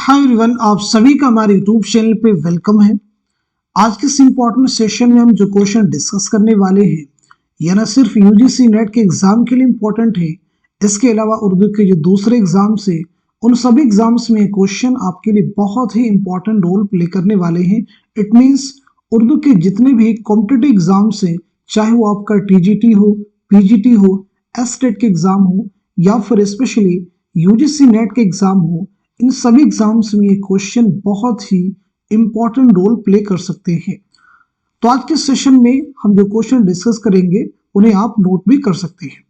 Hi everyone, आप सभी का हमारे यूट्यूब चैनल पे वेलकम है। आज के इस इम्पोर्टेंट सेशन में हम जो क्वेश्चन डिस्कस करने वाले हैं यह न सिर्फ यूजीसी नेट के एग्जाम के लिए इम्पोर्टेंट है, इसके अलावा उर्दू के जो दूसरे एग्जाम्स है उन सभी एग्जाम्स में क्वेश्चन आपके लिए बहुत ही इम्पोर्टेंट रोल प्ले करने वाले हैं। इट मीन्स उर्दू के जितने भी कॉम्पिटिटिव एग्जाम्स हैं, चाहे वो आपका टीजीटी हो, पीजीटी हो, एसटेट के एग्जाम हो या फिर स्पेशली यूजीसी नेट के एग्जाम हो, इन सभी एग्जाम्स में ये क्वेश्चन बहुत ही इंपॉर्टेंट रोल प्ले कर सकते हैं। तो आज के सेशन में हम जो क्वेश्चन डिस्कस करेंगे उन्हें आप नोट भी कर सकते हैं।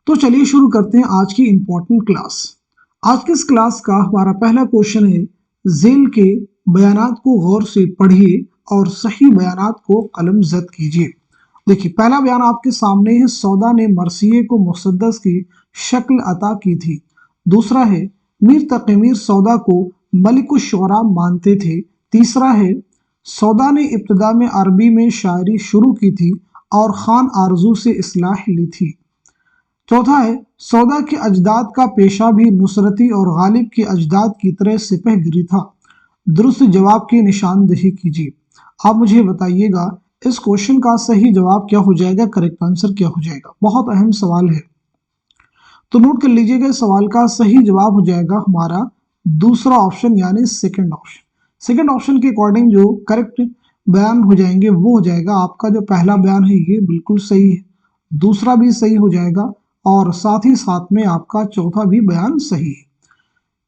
तो चलिए शुरू करते हैं आज की इंपॉर्टेंट क्लास। आज की इस क्लास का हमारा पहला क्वेश्चन है, झेल के बयानात को गौर से पढ़िए और सही बयानात को कलमजद कीजिए। देखिए, पहला बयान आपके सामने है, सौदा ने मरसिये को मुसद्दस की शक्ल अता की थी। दूसरा है, मीर तकी मीर सौदा को मलिकुश शुरा मानते थे। तीसरा है, सौदा ने इब्तिदा में अरबी में शायरी शुरू की थी और खान आरजू से इस्लाह ली थी। चौथा है, सौदा के अजदाद का पेशा भी नुसरती और गालिब के अजदाद की तरह सिपहगिरी था। दुरुस्त जवाब की निशानदेही कीजिए। आप मुझे बताइएगा इस क्वेश्चन का सही जवाब क्या हो जाएगा, करेक्ट आंसर क्या हो जाएगा। बहुत अहम सवाल है, तो नोट कर लीजिएगा। इस सवाल का सही जवाब हो जाएगा हमारा दूसरा ऑप्शन यानी सेकंड ऑप्शन। सेकंड ऑप्शन के अकॉर्डिंग जो करेक्ट बयान हो जाएंगे वो हो जाएगा आपका जो पहला बयान है ये बिल्कुल सही है, दूसरा भी सही हो जाएगा और साथ ही साथ में आपका चौथा भी बयान सही है।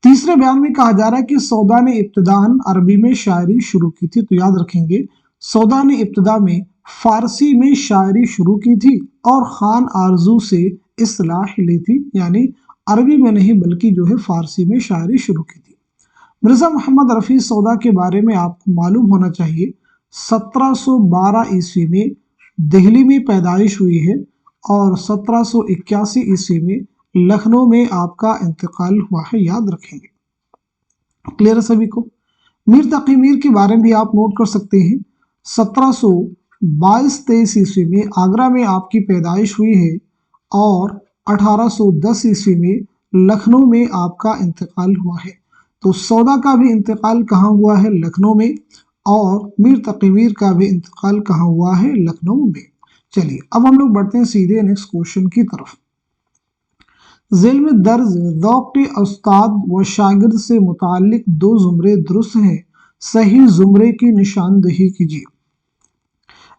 तीसरे बयान में कहा जा रहा है कि सौदा ने इब्तिदान अरबी में शायरी शुरू की थी। तो याद रखेंगे, सौदा ने इब्तिदा में फारसी में शायरी शुरू की थी और खान आरजू से इस्लाह ली थी, यानी अरबी में नहीं बल्कि जो है फारसी में शायरी शुरू की थी। मिर्जा मोहम्मद रफ़ी सौदा के बारे में आपको मालूम होना चाहिए, 1712 ईस्वी में दिल्ली में पैदाइश हुई है और 1781 ईस्वी में लखनऊ में आपका इंतकाल हुआ है। याद रखेंगे, क्लियर है सभी को। मीर तकी मीर के बारे में भी आप नोट कर सकते हैं, 1722-23 ईस्वी में आगरा में आपकी पैदाइश हुई है और 1810 ईस्वी में लखनऊ में आपका इंतकाल हुआ है। तो सौदा का भी इंतकाल कहाँ हुआ है, लखनऊ में, और मीर तकी मीर का भी इंतकाल कहाँ हुआ है, लखनऊ में। चलिए अब हम लोग बढ़ते हैं सीधे नेक्स्ट क्वेश्चन की तरफ। झेल में दर्ज ज़ौक़ के उस्ताद व शागिर्द से मुताल्लिक दो जुमरे दुरुस्त हैं, सही जुमरे की निशानदेही कीजिए।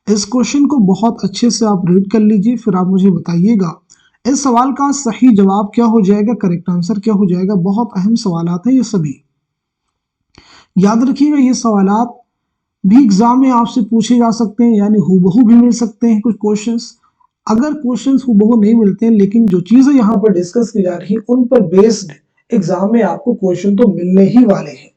इस क्वेश्चन को बहुत अच्छे से आप रीड कर लीजिए, फिर आप मुझे बताइएगा इस सवाल का सही जवाब क्या हो जाएगा, करेक्ट आंसर क्या हो जाएगा। बहुत अहम सवालात हैं ये सभी, याद रखिएगा। ये सवालात भी एग्जाम में आपसे पूछे जा सकते हैं, यानी हूबहू भी मिल सकते हैं कुछ क्वेश्चंस। अगर क्वेश्चंस हूबहू नहीं मिलते हैं, लेकिन जो चीजें यहाँ पर डिस्कस की जा रही है उन पर बेस्ड एग्जाम में आपको क्वेश्चन तो मिलने ही वाले हैं।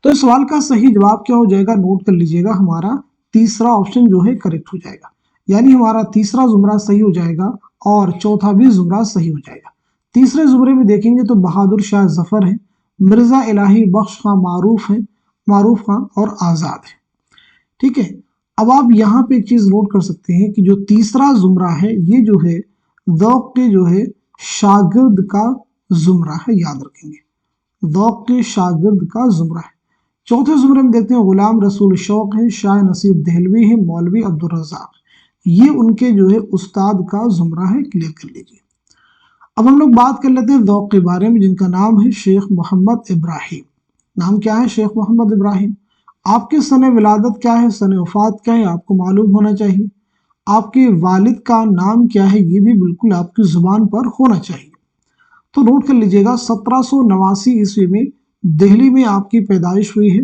तो इस सवाल का सही जवाब क्या हो जाएगा, नोट कर लीजिएगा। हमारा तीसरा ऑप्शन जो है करेक्ट हो जाएगा, यानी हमारा तीसरा जुमरा सही हो जाएगा और चौथा भी जुमरा सही हो जाएगा। तीसरे जुमरे में देखेंगे तो बहादुर शाह जफर है, मिर्जा इलाही बख्श खां मारूफ खां और आजाद है। ठीक है, अब आप यहाँ पे एक चीज नोट कर सकते हैं कि जो तीसरा जुमरा है ये जो है ज़ौक़ के जो है शागिर्द का जुमरा है। याद रखेंगे, ज़ौक़ के शागिर्द का जुमरा है। चौथे जुमरे में देखते हैं गुलाम रसूल शौक है, शाह नसीब दहलवी है, मौलवी अब्दुल रज़ाक, ये उनके जो है उस्ताद का जुमरा है। क्लियर कर लीजिए। अब हम लोग बात कर लेते हैं ज़ौक़ के बारे में, जिनका नाम है शेख मोहम्मद इब्राहिम। नाम क्या है, शेख मोहम्मद इब्राहिम। आपके सने विलादत क्या है, सने वफात क्या है, आपको मालूम होना चाहिए। आपके वालिद का नाम क्या है, ये भी बिल्कुल आपकी जुबान पर होना चाहिए। तो नोट कर लीजिएगा, 1789 ईस्वी में दिल्ली में आपकी पैदाइश हुई है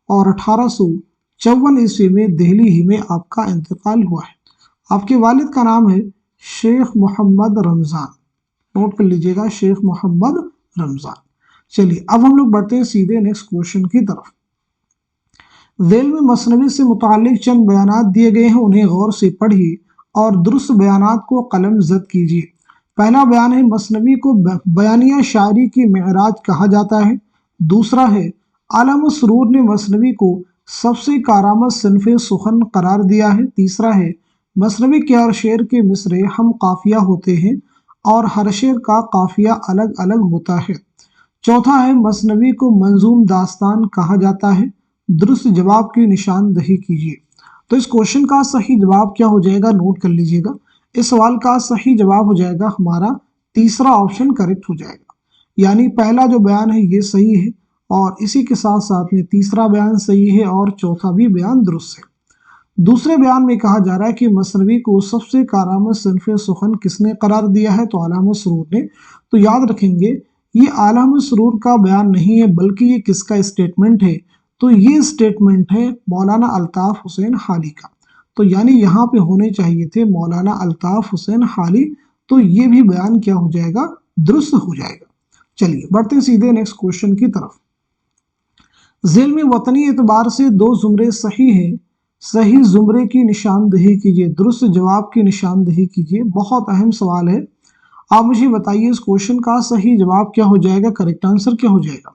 और 1854 ईस्वी में दिल्ली ही में आपका इंतकाल हुआ है। आपके वालिद का नाम है शेख मोहम्मद रमज़ान। नोट कर लीजिएगा, शेख मोहम्मद रमज़ान। चलिए अब हम लोग बढ़ते हैं सीधे नेक्स्ट क्वेश्चन की तरफ। झेल में मसनवी से मुताल्लिक चंद बयानात दिए गए हैं, उन्हें गौर से पढ़िए और दुरुस्त बयानात को कलमजद कीजिए। पहला बयान है, मसनवी को बयानिया शायरी की मेराज कहा जाता है। दूसरा है, आलम सरूर ने मसनवी को सबसे कारामद सिनफ़े सुखन करार दिया है। तीसरा है, मसनवी के हर शेर के मिसरे हम काफिया होते हैं और हर शेर का काफिया अलग अलग होता है। चौथा है मसनवी को मंजूम दास्तान कहा जाता है। दुरुस्त जवाब की निशानदही कीजिए। तो इस क्वेश्चन का सही जवाब क्या हो जाएगा, नोट कर लीजिएगा। इस सवाल का सही जवाब हो जाएगा हमारा तीसरा ऑप्शन करेक्ट हो जाएगा। यानी पहला जो बयान है ये सही है और इसी के साथ साथ में तीसरा बयान सही है और चौथा भी बयान दुरुस्त है। दूसरे बयान में कहा जा रहा है कि मसनवी को सबसे कारामद सिनफ सुखन किसने करार दिया है, तो आला मसरूर ने। तो याद रखेंगे ये आला मसरूर का बयान नहीं है बल्कि ये किसका स्टेटमेंट है, तो ये स्टेटमेंट है मौलाना अल्ताफ हुसैन हाली का। तो यानी यहाँ पे होने चाहिए थे मौलाना अल्ताफ हुसैन हाली, तो ये भी बयान क्या हो जाएगा, दुरुस्त हो जाएगा। चलिए बढ़ते हैं सीधे नेक्स्ट क्वेश्चन की तरफ। झेल में वतनी एतबार से दो जुमरे सही है, सही जुमरे की निशानदही कीजिए, दुरुस्त जवाब की निशानदही कीजिए। बहुत अहम सवाल है, आप मुझे बताइए इस क्वेश्चन का सही जवाब क्या हो जाएगा, करेक्ट आंसर क्या हो जाएगा।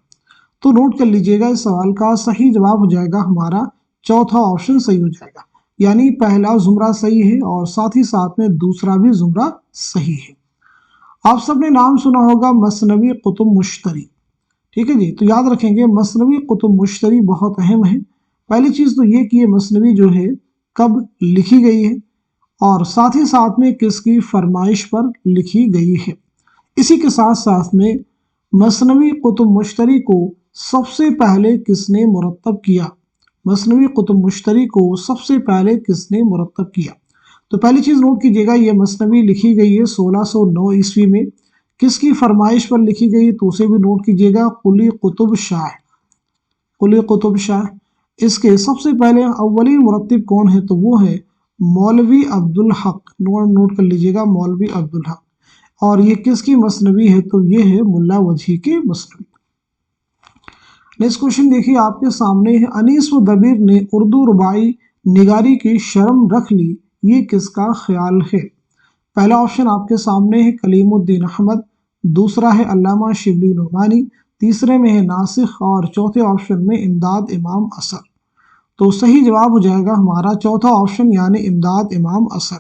तो नोट कर लीजिएगा इस सवाल का सही जवाब हो जाएगा हमारा चौथा ऑप्शन सही हो जाएगा। यानी पहला जुमरा सही है और साथ ही साथ में दूसरा भी जुमरा सही है। आप सबने नाम सुना होगा मसनवी कुतुब मुश्तरी, ठीक है जी। तो याद रखेंगे मसनवी कुतुब मुश्तरी बहुत अहम है। पहली चीज तो ये कि ये मसनवी जो है कब लिखी गई है और साथ ही साथ में किसकी फरमाइश पर लिखी गई है। इसी के साथ साथ में मसनवी कुतुब मुश्तरी को सबसे पहले किसने मुरत्तब किया, मसनवी कुतुब मुश्तरी को सबसे पहले किसने मुरत्तब किया। तो पहली चीज नोट कीजिएगा ये मसनवी लिखी गई है 1609 ईस्वी में। किसकी फरमाइश पर लिखी गई तो उसे भी नोट कीजिएगा, कुली कुतुब शाह, कुली कुतुब शाह। इसके सबसे पहले अव्वली मुरत्तिब कौन है, तो वो है मौलवी अब्दुल हक, नोट कर लीजिएगा मौलवी अब्दुल हक। और ये किसकी मसनवी है, तो ये है मुल्ला वजही की मसनवी। नेक्स्ट क्वेश्चन देखिए आपके सामने है, अनीस व दबीर ने उर्दू रुबाई निगारी की शर्म रख ली, ये किसका ख्याल है। पहला ऑप्शन आपके सामने है कलीमुद्दीन अहमद, दूसरा है अल्लामा शिबली नुमानी, तीसरे में है नासिख और चौथे ऑप्शन में इमदाद इमाम असर। तो सही जवाब हो जाएगा हमारा चौथा ऑप्शन यानी इमदाद इमाम असर।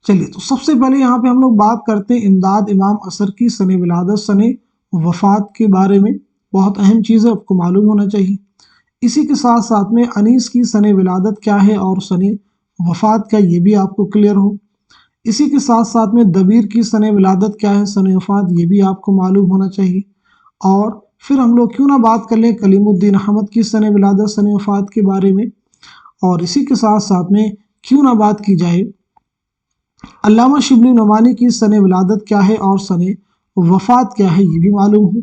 चलिए तो सबसे पहले यहाँ पे हम लोग बात करते हैं इमदाद इमाम असर की सने विलादत सने वफात के बारे में। बहुत अहम चीज़ है, आपको मालूम होना चाहिए। इसी के साथ साथ में अनीस की सने विलादत क्या है और सने वफात क्या, ये भी आपको क्लियर हो। इसी के साथ साथ में दबीर की सने विलादत क्या है, सने वफात, ये भी आपको मालूम होना चाहिए। और फिर हम लोग क्यों ना बात कर लें कलीमुद्दीन अहमद की सने विलादत सने वफात के बारे में। और इसी के साथ साथ में क्यों ना बात की जाए अल्लामा शिबली नुमानी की सने विलादत क्या है और सने वफात क्या है, ये भी मालूम हो।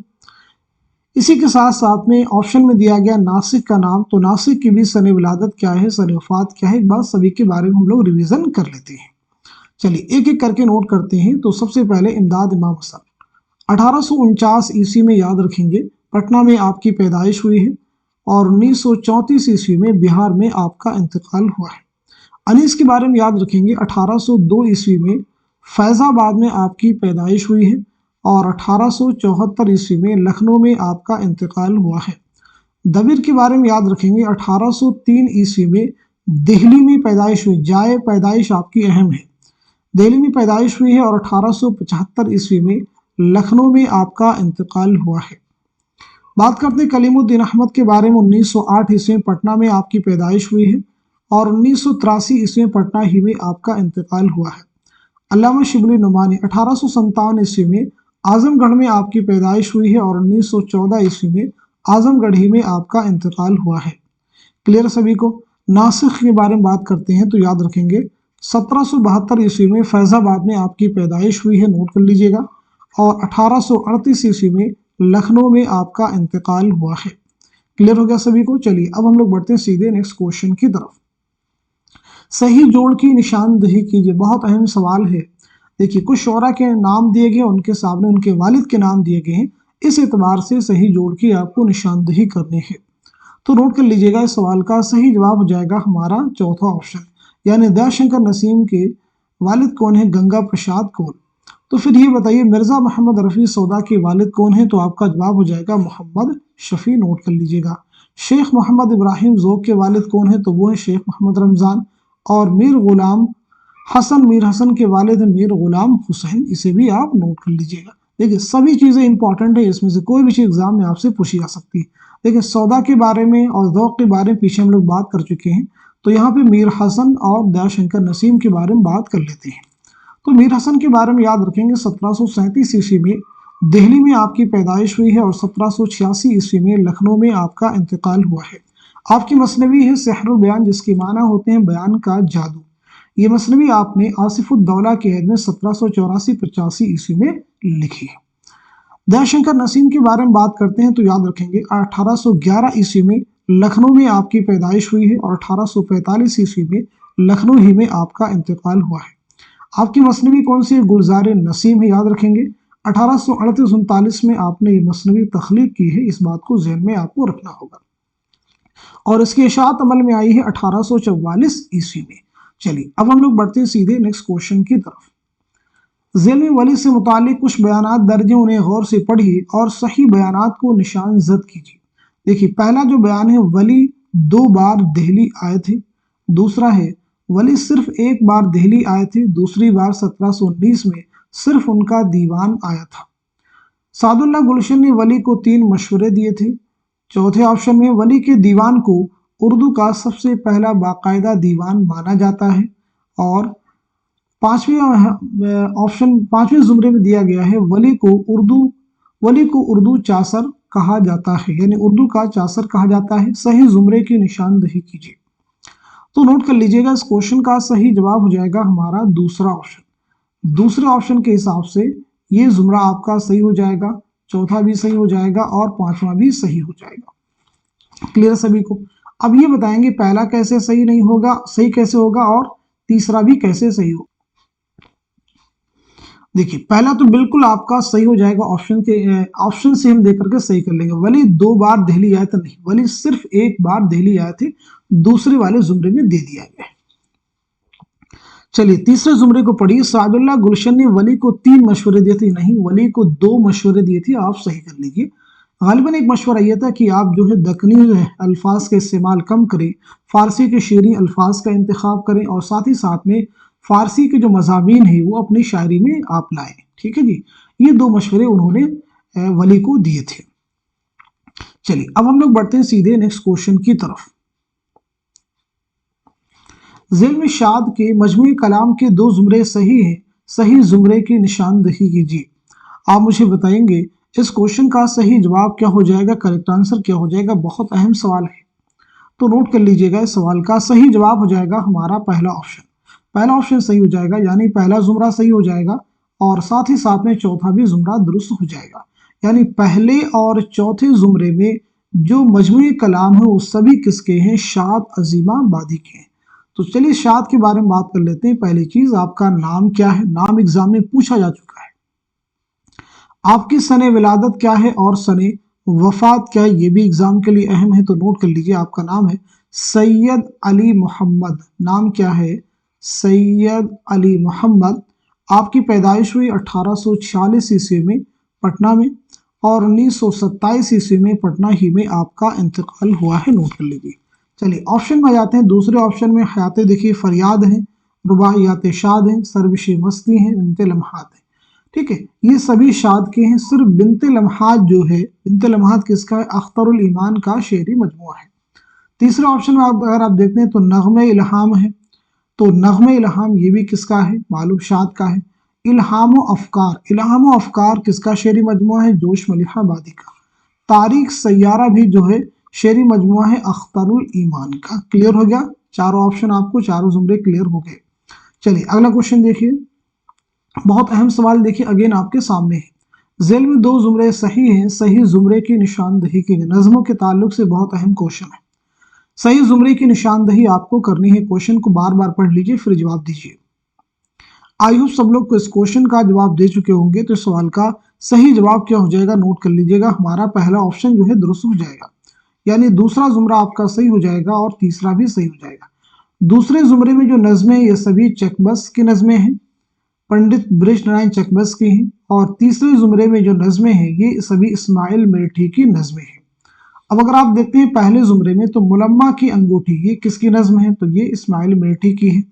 इसी के साथ साथ में ऑप्शन में दिया गया नासिक का नाम, तो नासिक की भी सने विलादत क्या है, सने वफात क्या है, एक बार सभी के बारे में हम लोग रिवीजन कर लेते हैं। चलिए एक एक करके नोट करते हैं। तो सबसे पहले इमदाद इमाम असर 1849 ईस्वी में, याद रखेंगे पटना में आपकी पैदाइश हुई है और 1934 ईस्वी में बिहार में आपका इंतकाल हुआ है। अनीस के बारे में याद रखेंगे 1802 ईस्वी में फैज़ाबाद में आपकी पैदाइश हुई है और 1874 ईस्वी में लखनऊ में आपका इंतकाल हुआ है। दबीर के बारे में याद रखेंगे 1803 ईस्वी में दिल्ली में पैदाइश हुई, जाए पैदाइश आपकी अहम है, दिल्ली में पैदाइश हुई है और 1875 ईस्वी में लखनऊ में आपका इंतकाल हुआ है। बात करते हैं कलीमुद्दीन अहमद के बारे में 1908 ईस्वी में पटना में आपकी पैदाइश हुई है और 1983 ईस्वी में पटना ही में आपका इंतकाल हुआ है। अल्लामा शिबली नुमानी 1857 ईस्वी में आजमगढ़ में आपकी पैदाइश हुई है और 1914 ईस्वी में आजमगढ़ ही में आपका इंतकाल हुआ है। क्लियर सभी को। नासिख के बारे में बात करते हैं तो याद रखेंगे 1772 ईस्वी में फैज़ाबाद में आपकी पैदाइश हुई है, नोट कर लीजिएगा, और 1838 ईस्वी में लखनऊ में आपका इंतकाल हुआ है। क्लियर हो गया सभी को। चलिए अब हम लोग बढ़ते हैं सीधे नेक्स्ट क्वेश्चन की तरफ। सही जोड़ की निशानदही कीजिए, बहुत अहम सवाल है। देखिए कुछ शोरा के नाम दिए गए, उनके सामने उनके वालिद के नाम दिए गए हैं, इस एतबार से सही जोड़ की आपको निशानदही करनी है। तो नोट कर लीजिएगा इस सवाल का सही जवाब हो जाएगा हमारा चौथा ऑप्शन, यानी दयाशंकर नसीम के वालिद कौन है, गंगा प्रसाद कौल। तो फिर ये बताइए मिर्ज़ा मोहम्मद रफ़ी सौदा के वालिद कौन है, तो आपका जवाब हो जाएगा मोहम्मद शफ़ी, नोट कर लीजिएगा। शेख मोहम्मद इब्राहिम ज़ोक के वालिद कौन है, तो वो है शेख मोहम्मद रमज़ान। और मीर ग़ुलाम हसन, मीर हसन के वालिद हैं मीर ग़ुलाम हुसैन, इसे भी आप नोट कर लीजिएगा। देखिए सभी चीज़ें इंपॉर्टेंट है, इसमें से कोई भी चीज़ एग्जाम में आपसे पूछी जा सकती है। देखिए सौदा के बारे में और ज़ौक़ के बारे में पीछे हम लोग बात कर चुके हैं, तो यहाँ पे मीर हसन और दयाशंकर नसीम के बारे में बात कर लेते हैं। तो मीर हसन के बारे में याद रखेंगे 1737 ईस्वी में दिल्ली में आपकी पैदाइश हुई है और 1786 ईस्वी में लखनऊ में आपका इंतकाल हुआ है। आपकी मसनवी है सेहरुल बयान, जिसके माना होते हैं बयान का जादू। ये मसनवी आपने आसिफुद्दौला के हद में 1784-85 ईस्वी में लिखी है। दयाशंकर नसीम के बारे में बात करते हैं तो याद रखेंगे 1811 ईस्वी में लखनऊ में आपकी पैदाइश हुई है और 1845 ईस्वी में लखनऊ ही में आपका इंतकाल हुआ है। आपकी मसनवी कौन सी है? गुलजार नसीम है, याद रखेंगे। 1838-39 में आपने ये मसनवी तख्लीक की है, इस बात को ज़हन में आपको रखना होगा। और इसकी इशाअत अमल में आई है 1844 ईस्वी में। चलिए अब हम लोग बढ़ते हैं सीधे नेक्स्ट क्वेश्चन की तरफ। ज़ेल में वली से मुतालिक कुछ बयानात दर्ज हैं, उन्हें गौर से पढ़िए और सही बयानात को निशान जद कीजिए। देखिए पहला जो बयान है, वली 2 बार दिल्ली आए थे। दूसरा है वली सिर्फ 1 बार दिल्ली आए थे, दूसरी बार 1719 में सिर्फ उनका दीवान आया था। सादुल्लाह गुलशन ने वली को 3 मशवरे दिए थे। चौथे ऑप्शन में वली के दीवान को उर्दू का सबसे पहला बाकायदा दीवान माना जाता है। और पांचवें जुमरे में दिया गया है वली को उर्दू चासर कहा जाता है, यानी उर्दू का चासर कहा जाता है। सही जुमरे की निशानदही कीजिए। तो नोट कर लीजिएगा, इस क्वेश्चन का सही जवाब हो जाएगा हमारा दूसरा ऑप्शन। दूसरे ऑप्शन के हिसाब से ये जुमरा आपका सही हो जाएगा, चौथा भी सही हो जाएगा और पांचवा भी सही हो जाएगा। क्लियर सभी को? अब ये बताएंगे पहला कैसे सही नहीं होगा, सही कैसे होगा, और तीसरा भी कैसे सही होगा। देखिए पहला तो बिल्कुल आपका सही हो जाएगा, ऑप्शन से हम देख करके सही कर लेंगे। वली 2 बार दिल्ली आए थे, नहीं, वली सिर्फ 1 बार दिल्ली आए थे, दूसरे वाले जुमरे में दे दिया गया। चलिए तीसरे जुमरे को पढ़िए। सादुल्लाह गुलशन ने वली को 3 मशवरे दिए थे, नहीं, वली को 2 मशवरे दिए थे। आप सही कर लीजिए। गालिबन एक मशवरा यह था कि आप जो है दक्कनी अल्फाज का इस्तेमाल कम करें, फारसी के शेरी अल्फाज का इंतखाब करें और साथ ही साथ में फारसी के जो मज़ामीन है वो अपनी शायरी में आप लाएं। ठीक है जी, ये 2 मशवरे उन्होंने वली को दिए थे। चलिए अब हम लोग बढ़ते हैं सीधे नेक्स्ट क्वेश्चन की तरफ। ज़ेल में शाद के मजमूई कलाम के 2 जुमरे सही हैं, सही जुमरे की निशानदही कीजिए। आप मुझे बताएंगे इस क्वेश्चन का सही जवाब क्या हो जाएगा, करेक्ट आंसर क्या हो जाएगा। बहुत अहम सवाल है, तो नोट कर लीजिएगा। इस सवाल का सही जवाब हो जाएगा हमारा पहला ऑप्शन। पहला ऑप्शन सही हो जाएगा, यानी पहला जुमरा सही हो जाएगा और साथ ही साथ में चौथा भी जुमरा दुरुस्त हो जाएगा। यानी पहले और चौथे जुमरे में जो मजमूई कलाम है वो सभी किसके हैं? शाद अजीमाबादी के हैं। तो चलिए शाद के बारे में बात कर लेते हैं। पहली चीज, आपका नाम क्या है? नाम एग्जाम में पूछा जा चुका है। आपकी सने विलादत क्या है और सने वफात क्या है, ये भी एग्जाम के लिए अहम है, तो नोट कर लीजिए। आपका नाम है सैयद अली मोहम्मद। नाम क्या है? सैयद अली मोहम्मद। आपकी पैदाइश हुई 1846 ईस्वी में पटना में और 1927 ईस्वी में पटना ही में आपका इंतकाल हुआ है। नोट कर लीजिए। चलिए ऑप्शन में आ जाते हैं। दूसरे ऑप्शन में हयाते देखिए फरियाद हैं, रुबाइयात शाद हैं, सरविश मस्ती हैं, बिनते लम्हात हैं। ठीक है, ये सभी शाद के हैं। सिर्फ बिनते लम्हात जो है, बिनते लम्हात किसका है? अख्तरुल ईमान का शेरी मजमुआ है। तीसरे ऑप्शन में अगर आप देखते हैं तो नग़्मे इल्हाम है, तो नग़्मे इल्हाम ये भी किसका है? मालूम शाद का है। इल्हाम अफकार किसका शेरी मजमुआ है? जोश मलिहा आबादी का। तारीख सैयारा भी जो है शेरी मजमुआ है अख्तरुल ईमान का। क्लियर हो गया? चारों ऑप्शन आपको, चारों जुमरे क्लियर हो गए। चलिए अगला क्वेश्चन देखिए, बहुत अहम सवाल देखिए, अगेन आपके सामने है। ज़ेल में 2 जुमरे सही हैं, सही जुमरे की निशानदही कीजिए। नज़मों के ताल्लुक से बहुत अहम क्वेश्चन है। सही जुमरे की निशानदही आपको करनी है। क्वेश्चन को बार बार पढ़ लीजिए फिर जवाब दीजिए। आई होप सब लोग को इस क्वेश्चन का जवाब दे चुके होंगे। तो इस सवाल का सही जवाब क्या हो जाएगा, नोट कर लीजिएगा। हमारा पहला ऑप्शन जो है दुरुस्त हो जाएगा, यानी दूसरा जुमरा आपका सही हो जाएगा और तीसरा भी सही हो जाएगा। दूसरे जुमरे में जो नज़में ये सभी चकबस की नज़में हैं, पंडित ब्रिज नारायण चकबस की हैं। और तीसरे जुमरे में जो नज़में हैं ये सभी इस्माइल मिर्ठी की नज़में हैं। अब अगर आप देखते हैं पहले जुमरे में तो मुलम्मा की अंगूठी, ये किसकी नज़म है? तो ये इस्माइल मिर्ठी की है।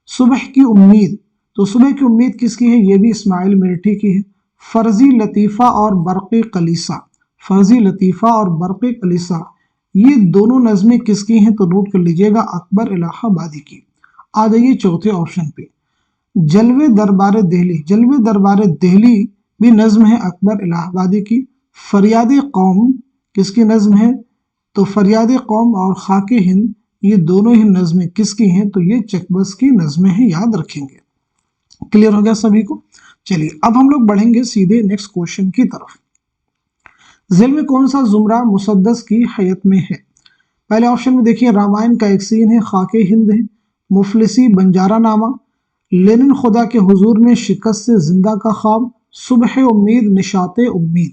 सुबह की उम्मीद, तो सुबह की उम्मीद किसकी है? ये भी इस्माइल मिर्ठी की है। फर्जी लतीफ़ा और बरक़ कलीसा, फर्जी लतीफ़ा और बरक़ कलीसा ये दोनों नज़में किसकी हैं? तो नोट कर लीजिएगा अकबर इलाहाबादी की। आ जाइए चौथे ऑप्शन पे, जलवे दरबार दिल्ली, जलवे दरबार दिल्ली भी नज़्म है अकबर इलाहाबादी की। फरियाद कौम किसकी नज़्म है? तो फरियाद कौम और खाके हिंद ये दोनों ही नज़में किसकी हैं? तो ये चकबस की नज़में हैं, याद रखेंगे। क्लियर हो गया सभी को? चलिए अब हम लोग बढ़ेंगे सीधे नेक्स्ट क्वेश्चन की तरफ। ज़ेल में कौन सा जुमरा मुसद्दस की हयत में है? पहले ऑप्शन में देखिए रामायण का एक सीन है, खाके हिंद है, मुफलिसी बंजारा नामा, लेनिन खुदा के हुजूर में शिकस्त से जिंदा का ख्वाब, सुबह उम्मीद निशाते उम्मीद।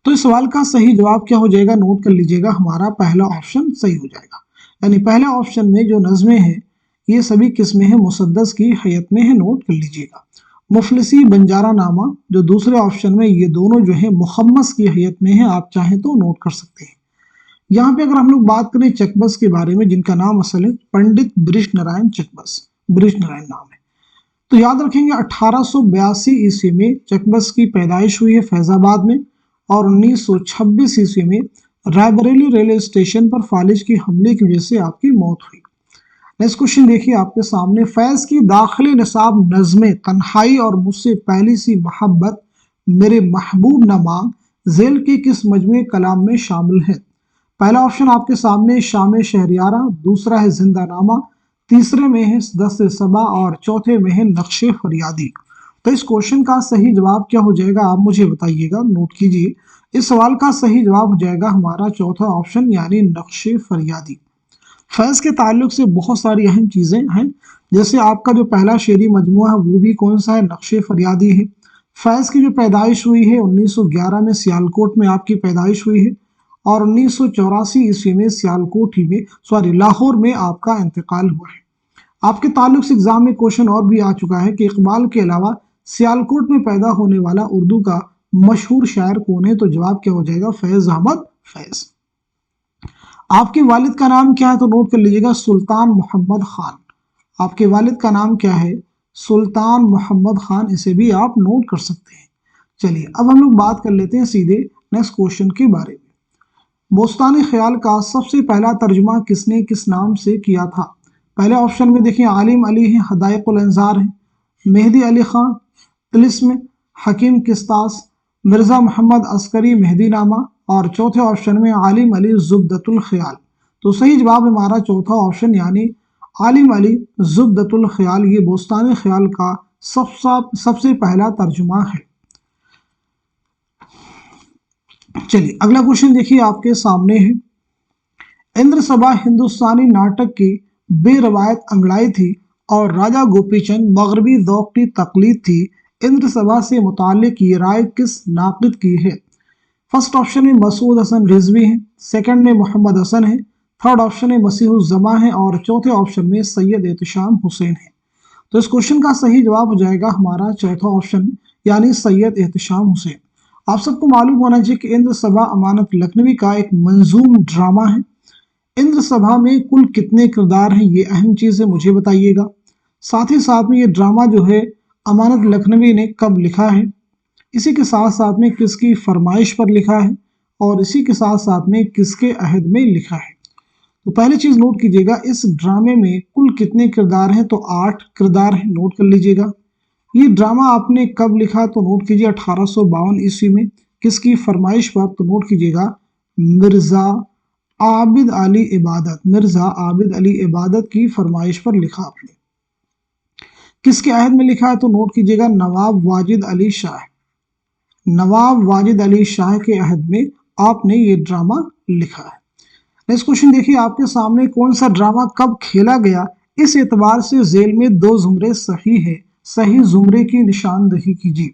तो इस सवाल का सही जवाब क्या हो जाएगा? नोट कर लीजिएगा, हमारा पहला ऑप्शन सही हो जाएगा। यानी पहले ऑप्शन में जो नज़में हैं ये सभी किस्में हैं मुसद्दस की हयत में है, नोट कर लीजिएगा। मुफलिसी बंजारा नामा जो दूसरे ऑप्शन में, ये दोनों जो है मुखम्मस की हयत में है, आप चाहें तो नोट कर सकते हैं। यहाँ पे अगर हम लोग बात करें चकबस के बारे में, जिनका नाम असल है पंडित ब्रिज नारायण चकबस, ब्रिज नारायण नाम है, तो याद रखेंगे 1882 ईस्वी में चकबस की पैदाइश हुई है फैजाबाद में, और 1926 ईस्वी में रायबरेली रेलवे स्टेशन पर फालिज के हमले की वजह से आपकी मौत हुई। नेक्स्ट क्वेश्चन देखिए आपके सामने, फैज की दाखिल निसाब नज़में तन्हाई और मुझसे पहली सी मोहब्बत मेरे महबूब न मांग ज़ेल के किस मजमूए कलाम में शामिल है? पहला ऑप्शन आपके सामने शाम शहरियारा, दूसरा है जिंदानामा, तीसरे में है दस्त सबा और चौथे में है नक्शे फरियादी। तो इस क्वेश्चन का सही जवाब क्या हो जाएगा आप मुझे बताइएगा, नोट कीजिए। इस सवाल का सही जवाब हो जाएगा हमारा चौथा ऑप्शन यानी नक्शे फरियादी। फैज़ के ताल्लुक से बहुत सारी अहम चीज़ें हैं, जैसे आपका जो पहला शेरी मजमूआ है वो भी कौन सा है? नक्शे फरियादी है। फैज़ की जो पैदाइश हुई है 1911 में सियालकोट में आपकी पैदाइश हुई है, और 1984 ईस्वी में सियालकोट ही में लाहौर में आपका इंतकाल हुआ है। आपके ताल्लुक से एग्जाम में क्वेश्चन और भी आ चुका है कि इकबाल के अलावा सियालकोट में पैदा होने वाला उर्दू का मशहूर शायर कौन है? तो जवाब क्या हो जाएगा? फैज़ अहमद फैज़। आपके वालिद का नाम क्या है? तो नोट कर लीजिएगा, सुल्तान मोहम्मद खान। आपके वालिद का नाम क्या है? सुल्तान मोहम्मद खान, इसे भी आप नोट कर सकते हैं। चलिए अब हम लोग बात कर लेते हैं सीधे नेक्स्ट क्वेश्चन के बारे में। बोस्तानी ख्याल का सबसे पहला तर्जुमा किसने किस नाम से किया था? पहले ऑप्शन में देखिए आलिम अली है, हदायकुल अंजार है, मेहदी अली खान तिलिस्म, हकीम किस्तास, मिर्ज़ा मोहम्मद अस्करी मेहदी नामा, और चौथे ऑप्शन में आलिम अली जुब्दतुल ख्याल। तो सही जवाब हमारा चौथा ऑप्शन यानी आलिम अली जुब्दतुल ख्याल, ये बोस्तानी ख्याल का सबसे पहला तर्जुमा है। चलिए अगला क्वेश्चन देखिए आपके सामने है, इंद्र सभा हिंदुस्तानी नाटक की बेरवायत अंगड़ाई थी और राजा गोपीचंद मगरबी ज़ौक़ की तकलीद थी। इंद्र सभा से मुताल्लिक ये राय किस नाक़िद की है? फर्स्ट ऑप्शन में मसूद हसन रिजवी है, सेकंड में मोहम्मद हसन है, थर्ड ऑप्शन में मसीहुज़्ज़मा है, और चौथे ऑप्शन में सैयद एहतशाम हुसैन है। तो इस क्वेश्चन का सही जवाब हो जाएगा हमारा चौथा ऑप्शन यानी सैयद एहतशाम हुसैन। आप सबको मालूम होना चाहिए कि इंद्र सभा अमानत लखनवी का एक मंजूम ड्रामा है। इंद्र सभा में कुल कितने किरदार हैं, ये अहम चीज़ है, मुझे बताइएगा। साथ ही साथ में ये ड्रामा जो है अमानत लखनवी ने कब लिखा है, इसी के साथ साथ में किसकी फरमाइश पर लिखा है, और इसी के साथ साथ में किसके अहद में लिखा है। तो पहली चीज़ नोट कीजिएगा, इस ड्रामे में कुल कितने किरदार हैं? तो 8 किरदार हैं, नोट कर लीजिएगा। ये ड्रामा आपने कब लिखा? तो नोट कीजिए 1852 ईस्वी में। किसकी फरमाइश पर? तो नोट कीजिएगा मिर्ज़ा आबिद अली इबादत, मिर्ज़ा आबिद अली इबादत की फरमाइश पर लिखा आपने। किसके अहद में लिखा है? तो नोट कीजिएगा नवाब वाजिद अली शाह, नवाब वाजिद अली शाह के अहद में आपने ये ड्रामा लिखा है। नेक्स्ट क्वेश्चन देखिए आपके सामने, कौन सा ड्रामा कब खेला गया? इस एतबार से ज़ेल में 2 जुमरे सही है, सही जुमरे की निशानदही कीजिए।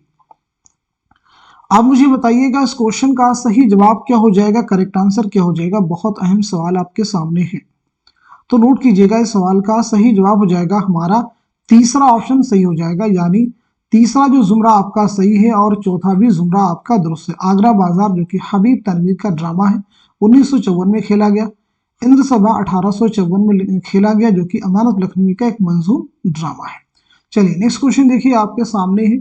आप मुझे बताइएगा इस क्वेश्चन का सही जवाब क्या हो जाएगा, करेक्ट आंसर क्या हो जाएगा। बहुत अहम सवाल आपके सामने है, तो नोट कीजिएगा इस सवाल का सही जवाब हो जाएगा हमारा तीसरा ऑप्शन सही हो जाएगा, यानी तीसरा जो जुमरा आपका सही है और चौथा भी जुमरा आपका दुरुस्त है। आगरा बाजार जो कि हबीब तनवीर का ड्रामा है 1954 में खेला गया। इंद्र सभा 1854 में खेला गया जो कि अमानत लखनवी का एक मंजूम ड्रामा है। चलिए नेक्स्ट क्वेश्चन देखिए आपके सामने है,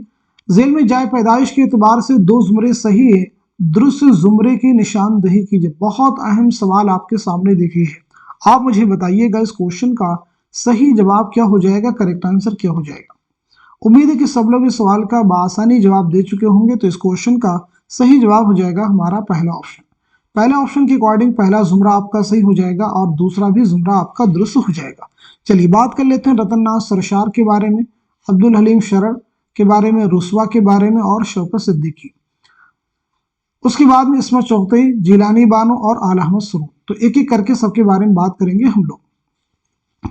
ذیل में जाए पैदाइश के एतबार से दो जुमरे सही है, दुरुस्त जुमरे की निशानदही कीजिए। बहुत अहम सवाल आपके सामने देखिए है। आप मुझे बताइएगा इस क्वेश्चन का सही जवाब क्या हो जाएगा, करेक्ट आंसर क्या हो जाएगा। उम्मीद है कि सब लोग इस सवाल का बआसानी जवाब दे चुके होंगे। तो इस क्वेश्चन का सही जवाब हो जाएगा हमारा पहला ऑप्शन। पहले ऑप्शन के अकॉर्डिंग पहला जुमरा आपका सही हो जाएगा और दूसरा भी जुमरा आपका दुरुस्त हो जाएगा। चलिए बात कर लेते हैं रतन नाज सरशार के बारे में, अब्दुल हलीम शरर के बारे में, रुस्वा के बारे में और शौकत सिद्दीकी। उसके बाद में इस्मत चौगतई, जिलानी बानो और आला अहमद सुरूर। तो एक एक करके सबके बारे में बात करेंगे हम लोग।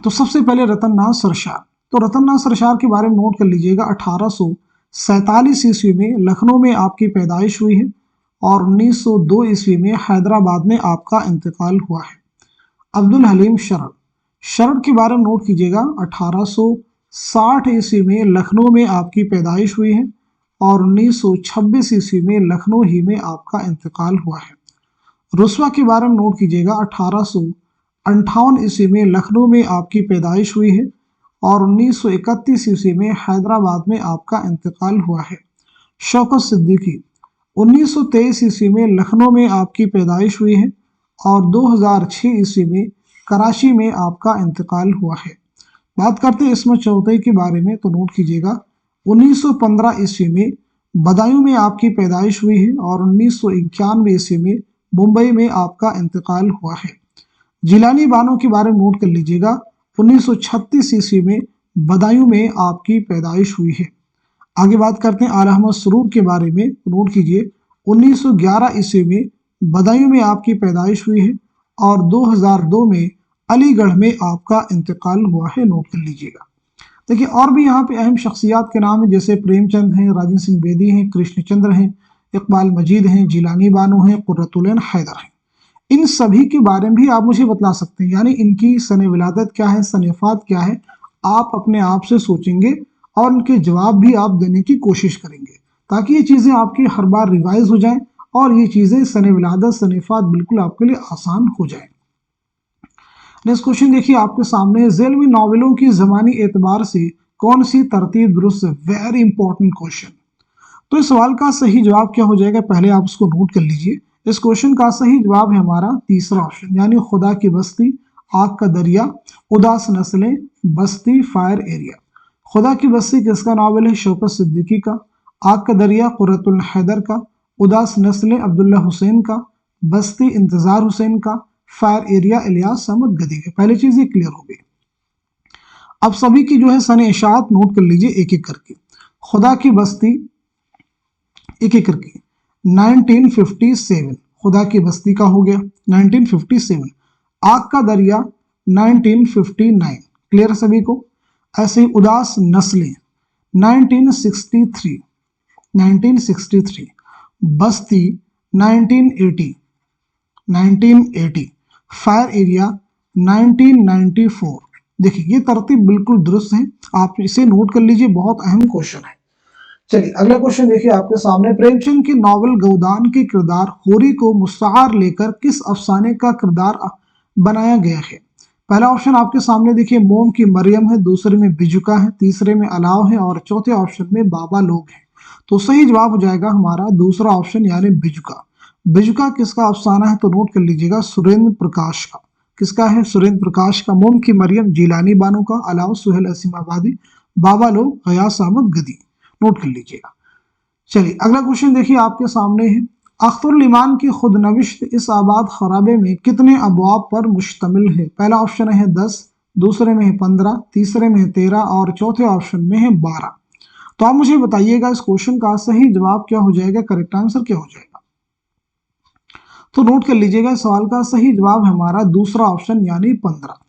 तो सबसे पहले रतन नाज सरशार। तो रतन नाज सरशार के बारे में नोट कर लीजिएगा। 1847 ईस्वी में लखनऊ में आपकी पैदाइश हुई है और 1902 ईस्वी में हैदराबाद में आपका इंतकाल हुआ है। अब्दुल हलीम शरर, शरर के बारे में नोट कीजिएगा। 1860 ईस्वी में लखनऊ में आपकी पैदाइश हुई है और 1926 ईस्वी में लखनऊ ही में आपका इंतकाल हुआ है। रुस्वा के बारे में नोट कीजिएगा। 1858 ईस्वी में लखनऊ में आपकी पैदाइश हुई है और 1931 ईस्वी में हैदराबाद में आपका इंतकाल हुआ है। शौकत सिद्दीकी, 1923 ईस्वी में लखनऊ में आपकी पैदाइश हुई है और 2006 ईस्वी में कराची में आपका इंतकाल हुआ है। बात करते हैं इस्मत चौगतई के बारे में। तो नोट कीजिएगा 1915 ईस्वी में बदायूं में आपकी पैदाइश हुई है और 1991 ईस्वी में मुंबई में आपका इंतकाल हुआ है। जिलानी बानो के बारे में नोट कर लीजिएगा। 1936 ईस्वी में बदायूं में आपकी पैदाइश हुई है। आगे बात करते हैं आला अहमद सुरूर के बारे में। नोट कीजिए 1911 ईस्वी में बदायूं में आपकी पैदाइश हुई है और 2002 में अलीगढ़ में आपका इंतकाल हुआ है। नोट कर लीजिएगा। देखिए और भी यहाँ पे अहम शख्सियात के नाम है, जैसे प्रेमचंद हैं, राजेंद्र सिंह बेदी हैं, कृष्णचंद्र हैं, इकबाल मजीद हैं, जिलानी बानो हैं, कुर्रतुल हैदर हैं। इन सभी के बारे में भी आप मुझे बता सकते हैं, यानी इनकी सने विलादत क्या है, सनेफात क्या है, आप अपने आप से सोचेंगे और उनके जवाब भी आप देने की कोशिश करेंगे ताकि ये चीज़ें आपकी हर बार रिवाइज हो जाएं और ये चीज़ें सने विलादत सनेफात बिल्कुल आपके लिए आसान हो जाए। नेक्स्ट क्वेश्चन देखिए आपके सामने, ज़ेल में नावलों की ज़मानी एतबार से कौन सी तरतीब दुरुस्त है। Very important question. तो इस सवाल का सही जवाब क्या हो जाएगा, पहले आप उसको नोट कर लीजिए। इस क्वेश्चन का सही जवाब है हमारा तीसरा ऑप्शन, यानी खुदा की बस्ती, आग का दरिया, उदास नस्लें, बस्ती, फायर एरिया। खुदा की बस्ती किसका नावल है, शौकत सिद्दीकी का। आग का दरिया कुर्रतुल हैदर का। उदास नस्लें अब्दुल्ला हुसैन का। बस्ती इंतजार हुसैन का। फायर एरिया इलियास अहमद गदी का। पहली चीज ये क्लियर हो गई। अब सभी की जो है सने इशाअत नोट कर लीजिए एक एक करके। खुदा की बस्ती एक एक करके 1957, खुदा की बस्ती का हो गया 1957। आग का दरिया 1959, क्लियर सभी को। ऐसे ही उदास नस्लें 1963, बस्ती 1980, फायर एरिया 1994। देखिए ये तरतीब बिल्कुल दुरुस्त है, आप इसे नोट कर लीजिए, बहुत अहम क्वेश्चन है। चलिए अगला क्वेश्चन देखिए आपके सामने, प्रेमचंद के नॉवल गौदान के किरदार होरी को मुस्तआर लेकर किस अफसाने का किरदार बनाया गया है। पहला ऑप्शन आपके सामने देखिए, मोम की मरियम है, दूसरे में बिजुका है, तीसरे में अलाव है और चौथे ऑप्शन में बाबा लोग हैं। तो सही जवाब हो जाएगा हमारा दूसरा ऑप्शन यानी बिजुका। बिजुका किसका अफसाना है, तो नोट कर लीजिएगा सुरेंद्र प्रकाश का। किसका है, सुरेंद्र प्रकाश का। मोम की मरियम जिलानी बानो का, अलाव सुहेल असीमाबादी, बाबा लोग गयास अहमद गदी। नोट कर लीजिएगा। चलिए अगला क्वेश्चन देखिए आपके सामने है, अख्तरुल ईमान की खुदनविश्त इस आबाद खराबे में कितने अबवाब पर मुश्तमिल है। पहला ऑप्शन है 10, दूसरे में है 15, तीसरे में है 13 और चौथे ऑप्शन में है 12। तो आप मुझे बताइएगा इस क्वेश्चन का सही जवाब क्या हो जाएगा, करेक्ट आंसर क्या हो जाएगा। तो नोट कर लीजिएगा इस सवाल का सही जवाब हमारा दूसरा ऑप्शन यानी 15।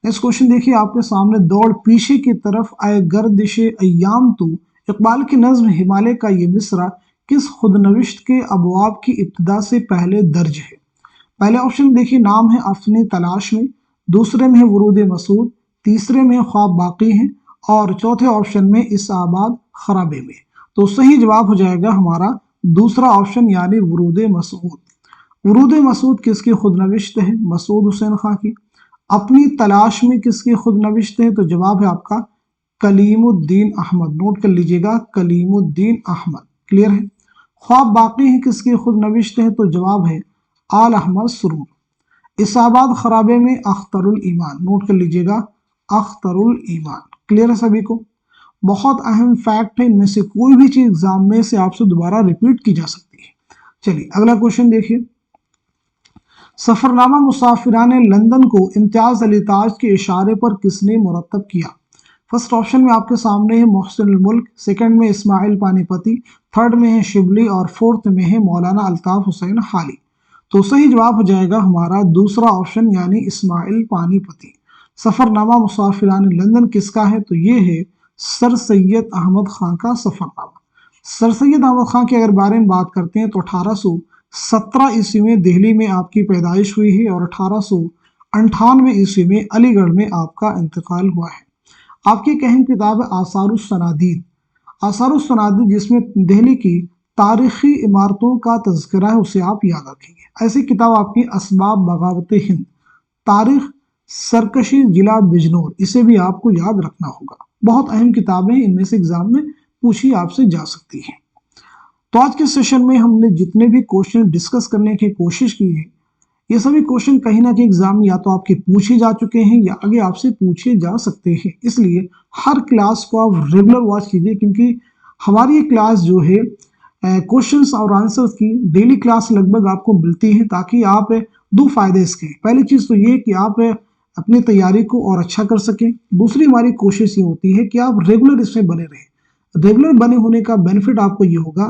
नेक्स्ट क्वेश्चन देखिए आपके सामने, दौड़ पीछे की तरफ आए गर्दिशे अय्याम तो इकबाल की नज्म हिमालय का ये मिसरा किस खुदनविश्त के अबवाब की इब्तिदा से पहले दर्ज है। पहले ऑप्शन देखिए, नाम है अपनी तलाश में, दूसरे में है वरूद मसूद, तीसरे में ख्वाब बाकी हैं और चौथे ऑप्शन में इस आबाद खराबे में। तो सही जवाब हो जाएगा हमारा दूसरा ऑप्शन यानी वरूद मसूद। वरूद मसूद किसकी खुदनविश्त है, मसूद हुसैन खां की। अपनी तलाश में किसकी खुदनविश्त है, तो जवाब है आपका कलीमुद्दीन अहमद, नोट कर लीजिएगा, कलीमुद्दीन अहमद। क्लियर है। ख्वाब बाकी हैं किसके, खुद नविश्त है, तो जवाब है आल अहमद सुरूर। इसाबाद खराबे में अख्तरुल ईमान, नोट कर लीजिएगा, अख्तरुल ईमान। क्लियर है सभी को। बहुत अहम फैक्ट है, इनमें से कोई भी चीज एग्जाम में से आपसे दोबारा रिपीट की जा सकती है। चलिए अगला क्वेश्चन देखिए। सफरनामा मुसाफिरान लंदन को इम्तियाज अली ताज के इशारे पर किसने मुरतब किया? फर्स्ट ऑप्शन में आपके सामने है मोहसिन मुल्क, सेकंड में इस्माइल पानीपति, थर्ड में है शिबली और फोर्थ में है मौलाना अल्ताफ हुसैन हाली। तो सही जवाब हो जाएगा हमारा दूसरा ऑप्शन यानी इस्माइल पानीपति। सफरनामा मुसाफिरान लंदन किसका है? तो ये है सर सैयद अहमद खां का सफरनामा। सर सैयद अहमद खां के अगर बारे में बात करते हैं तो 1817 ईस्वी में दिल्ली में आपकी पैदाइश हुई है और 1898 ईस्वी में अलीगढ़ में आपका इंतकाल हुआ है। आपकी एक अहम किताब है आसारुस्सनादीद, आसारुस्सनादीद जिसमें दिल्ली की तारीखी इमारतों का तज़किरा है, उसे आप याद रखेंगे। ऐसी किताब आपकी असबाब बगावत हिंद, तारीख सरकशी जिला बिजनौर, इसे भी आपको याद रखना होगा। बहुत अहम किताबें, इनमें से एग्जाम में पूछी आपसे जा सकती है। तो आज के सेशन में हमने जितने भी क्वेश्चन डिस्कस करने की कोशिश की है, ये सभी क्वेश्चन कहीं ना कहीं एग्जाम में या तो आपके पूछे जा चुके हैं या आगे आपसे पूछे जा सकते हैं। इसलिए हर क्लास को आप रेगुलर वॉच कीजिए, क्योंकि हमारी ये क्लास जो है क्वेश्चंस और आंसर्स की डेली क्लास लगभग आपको मिलती है, ताकि आप दो फायदे इसके। पहली चीज़ तो ये कि आप अपनी तैयारी को और अच्छा कर सकें। दूसरी हमारी कोशिश ये होती है कि आप रेगुलर इसमें बने रहें। रेगुलर बने होने का बेनिफिट आपको ये होगा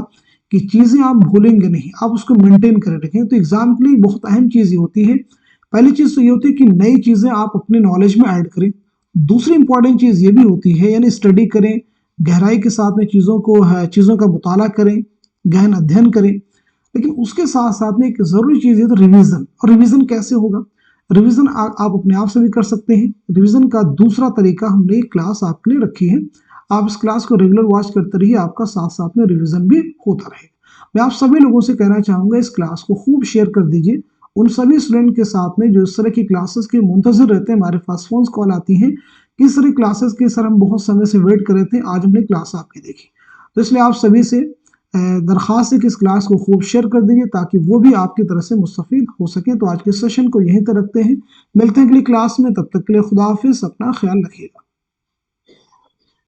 कि चीज़ें आप भूलेंगे नहीं, आप उसको मेंटेन कर रखें। तो एग्जाम के लिए बहुत अहम चीज़ ये होती है, पहली चीज़ तो ये होती है कि नई चीज़ें आप अपने नॉलेज में ऐड करें। दूसरी इंपॉर्टेंट चीज़ ये भी होती है, यानी स्टडी करें, गहराई के साथ में चीज़ों का मुताला करें, गहन अध्ययन करें। लेकिन उसके साथ साथ में एक ज़रूरी चीज़ है तो रिविज़न। और रिविज़न कैसे होगा? रिवीजन आप अपने आप से भी कर सकते हैं। रिवीजन का दूसरा तरीका हमने एक क्लास आपके लिए रखी है, आप इस क्लास को रेगुलर वॉच करते रहिए, आपका साथ साथ में रिवीजन भी होता रहेगा। मैं आप सभी लोगों से कहना चाहूँगा इस क्लास को खूब शेयर कर दीजिए उन सभी स्टूडेंट के साथ में जो इस तरह की क्लासेस के मुंतज़िर रहते हैं। हमारे पास फोन कॉल आती हैं कि इस तरह क्लासेस के सर हम बहुत समय से वेट कर रहे थे, आज हमने क्लास आपकी देखी। तो इसलिए आप सभी से दरख्वास्त है कि इस क्लास को खूब शेयर कर दीजिए ताकि वो भी आपकी तरह से मुस्तफ़ीद हो सके। तो आज के सेशन को यहीं तक रखते हैं, मिलते हैं अगली क्लास में, तब तक के लिए खुदा हाफिज़, अपना ख्याल रखिएगा।